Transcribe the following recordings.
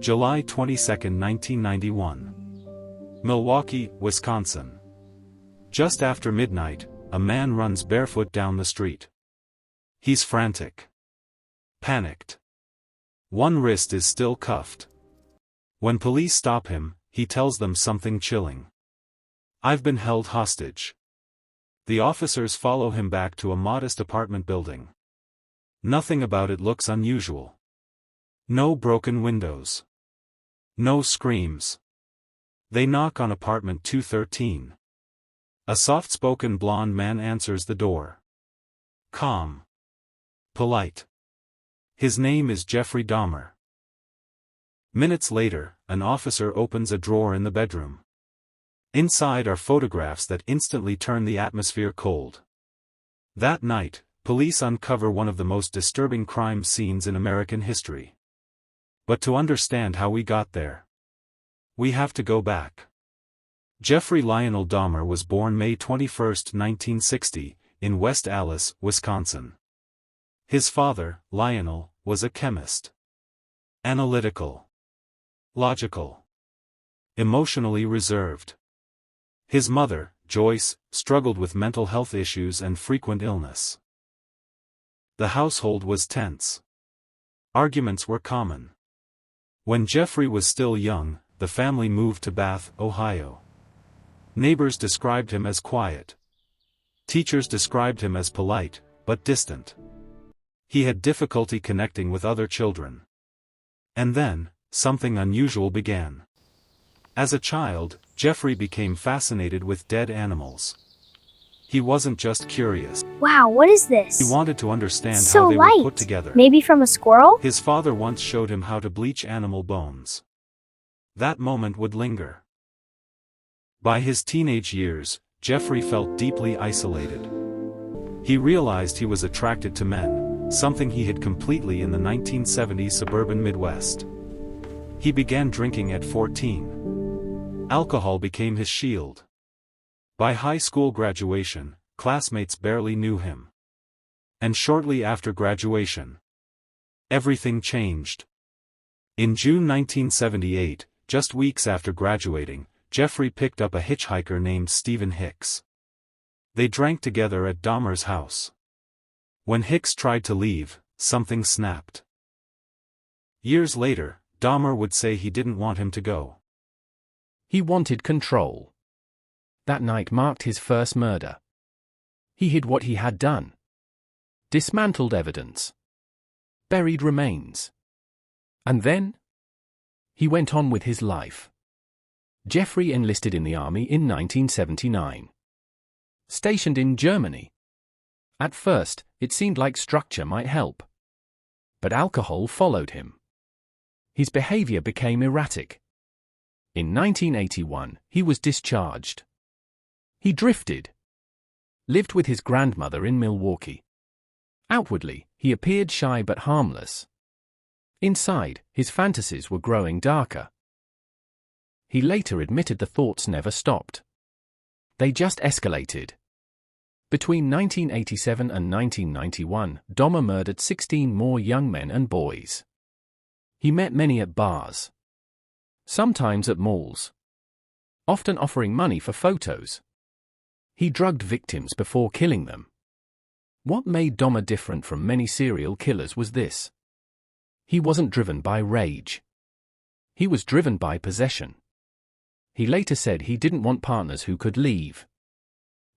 July 22, 1991. Milwaukee, Wisconsin. Just after midnight, a man runs barefoot down the street. He's frantic. Panicked. One wrist is still cuffed. When police stop him, he tells them something chilling. "I've been held hostage." The officers follow him back to a modest apartment building. Nothing about it looks unusual. No broken windows. No screams. They knock on apartment 213. A soft-spoken blonde man answers the door. Calm. Polite. His name is Jeffrey Dahmer. Minutes later, an officer opens a drawer in the bedroom. Inside are photographs that instantly turn the atmosphere cold. That night, police uncover one of the most disturbing crime scenes in American history. But to understand how we got there, we have to go back. Jeffrey Lionel Dahmer was born May 21, 1960, in West Allis, Wisconsin. His father, Lionel, was a chemist. Analytical. Logical. Emotionally reserved. His mother, Joyce, struggled with mental health issues and frequent illness. The household was tense. Arguments were common. When Jeffrey was still young, the family moved to Bath, Ohio. Neighbors described him as quiet. Teachers described him as polite, but distant. He had difficulty connecting with other children. And then, something unusual began. As a child, Jeffrey became fascinated with dead animals. He wasn't just curious. Wow, what is this? He wanted to understand So how they light. were put together. Maybe from a squirrel? His father once showed him how to bleach animal bones. That moment would linger. By his teenage years, Jeffrey felt deeply isolated. He realized he was attracted to men, something he hid completely in the 1970s suburban Midwest. He began drinking at 14. Alcohol became his shield. By high school graduation, classmates barely knew him. And shortly after graduation, everything changed. In June 1978, just weeks after graduating, Jeffrey picked up a hitchhiker named Stephen Hicks. They drank together at Dahmer's house. When Hicks tried to leave, something snapped. Years later, Dahmer would say he didn't want him to go. He wanted control. That night marked his first murder. He hid what he had done. Dismantled evidence. Buried remains. And then? He went on with his life. Jeffrey enlisted in the army in 1979. Stationed in Germany. At first, it seemed like structure might help. But alcohol followed him. His behavior became erratic. In 1981, he was discharged. He drifted. Lived with his grandmother in Milwaukee. Outwardly, he appeared shy but harmless. Inside, his fantasies were growing darker. He later admitted the thoughts never stopped. They just escalated. Between 1987 and 1991, Dahmer murdered 16 more young men and boys. He met many at bars. Sometimes at malls. Often offering money for photos. He drugged victims before killing them. What made Dahmer different from many serial killers was this. He wasn't driven by rage. He was driven by possession. He later said he didn't want partners who could leave.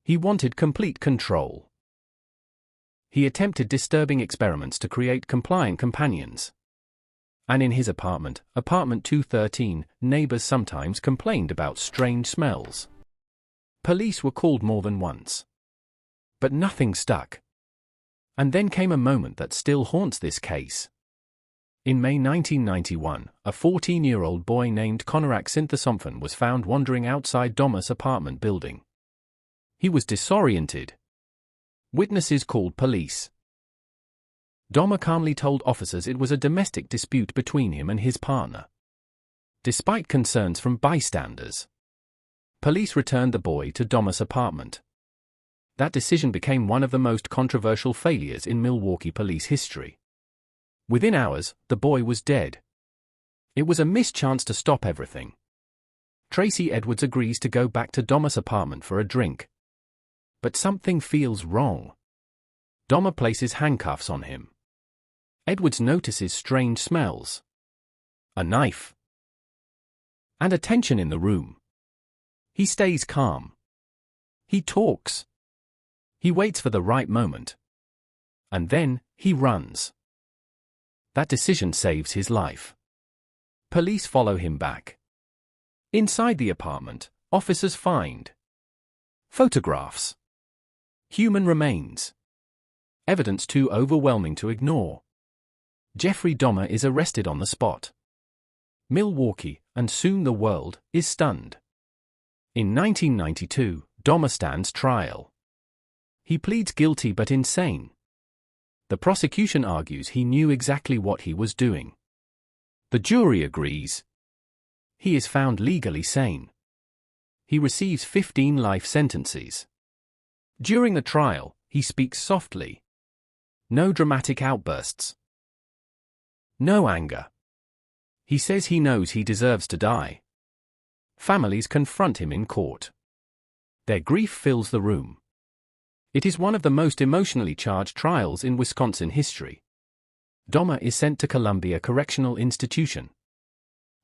He wanted complete control. He attempted disturbing experiments to create compliant companions. And in his apartment, apartment 213, neighbors sometimes complained about strange smells. Police were called more than once. But nothing stuck. And then came a moment that still haunts this case. In May 1991, a 14-year-old boy named Konorak Sinthasomphon was found wandering outside Dahmer's apartment building. He was disoriented. Witnesses called police. Dahmer calmly told officers it was a domestic dispute between him and his partner. Despite concerns from bystanders, police returned the boy to Dahmer's apartment. That decision became one of the most controversial failures in Milwaukee police history. Within hours, the boy was dead. It was a missed chance to stop everything. Tracy Edwards agrees to go back to Dahmer's apartment for a drink. But something feels wrong. Dahmer places handcuffs on him. Edwards notices strange smells. A knife. And a tension in the room. He stays calm. He talks. He waits for the right moment. And then, he runs. That decision saves his life. Police follow him back. Inside the apartment, officers find photographs, human remains, evidence too overwhelming to ignore. Jeffrey Dahmer is arrested on the spot. Milwaukee, and soon the world, is stunned. In 1992, Dahmer stands trial. He pleads guilty but insane. The prosecution argues he knew exactly what he was doing. The jury agrees. He is found legally sane. He receives 15 life sentences. During the trial, he speaks softly. No dramatic outbursts. No anger. He says he knows he deserves to die. Families confront him in court. Their grief fills the room. It is one of the most emotionally charged trials in Wisconsin history. Dahmer is sent to Columbia Correctional Institution.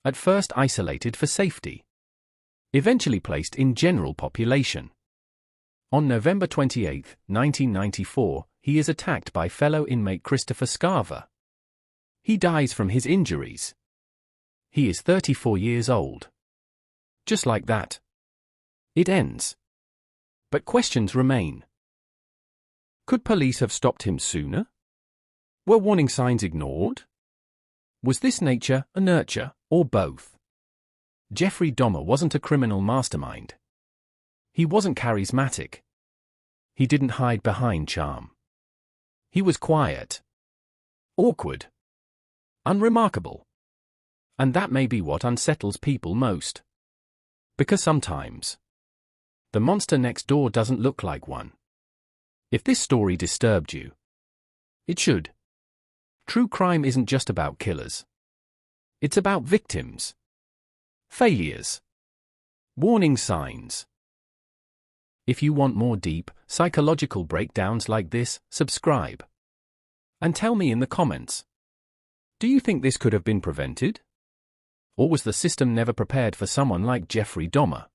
At first isolated for safety. Eventually placed in general population. On November 28, 1994, he is attacked by fellow inmate Christopher Scarver. He dies from his injuries. He is 34 years old. Just like that. It ends. But questions remain. Could police have stopped him sooner? Were warning signs ignored? Was this nature or nurture, or both? Jeffrey Dahmer wasn't a criminal mastermind. He wasn't charismatic. He didn't hide behind charm. He was quiet. Awkward. Unremarkable. And that may be what unsettles people most. Because sometimes, the monster next door doesn't look like one. If this story disturbed you, it should. True crime isn't just about killers. It's about victims. Failures. Warning signs. If you want more deep, psychological breakdowns like this, subscribe. And tell me in the comments. Do you think this could have been prevented? Or was the system never prepared for someone like Jeffrey Dahmer?